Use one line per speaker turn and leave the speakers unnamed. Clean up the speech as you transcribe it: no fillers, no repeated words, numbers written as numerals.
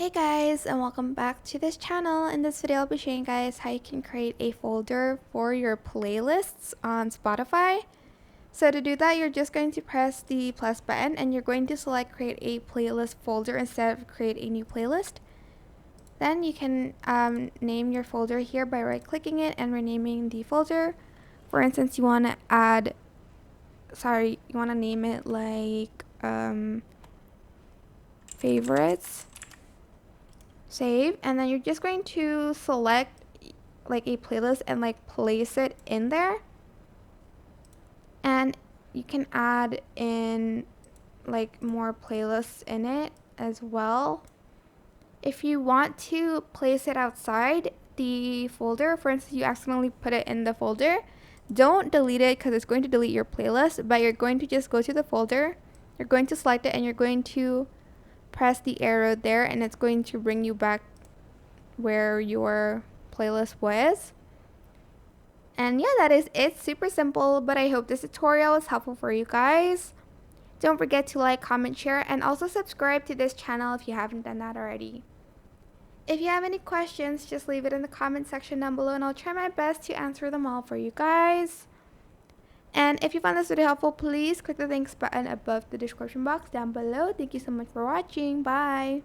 Hey guys, and welcome back to this channel. In this video I'll be showing you guys how you can create a folder for your playlists on Spotify. So to do that, you're just going to press the plus button and you're going to select create a playlist folder instead of create a new playlist. Then you can name your folder here by right clicking it and renaming the folder. For instance, you want to name it like favorites. Save, and then you're just going to select like a playlist and like place it in there, and you can add in like more playlists in it as well. If you want to place it outside the folder, for instance you accidentally put it in the folder, don't delete it because it's going to delete your playlist, but you're going to just go to the folder, you're going to select it, and you're going to press the arrow there, and it's going to bring you back where your playlist was. And yeah, that is it. Super simple, but I hope this tutorial was helpful for you guys. Don't forget to like, comment, share, and also subscribe to this channel if you haven't done that already. If you have any questions, just leave it in the comment section down below and I'll try my best to answer them all for you guys. And if you found this video helpful, please click the thanks button above the description box down below. Thank you so much for watching. Bye.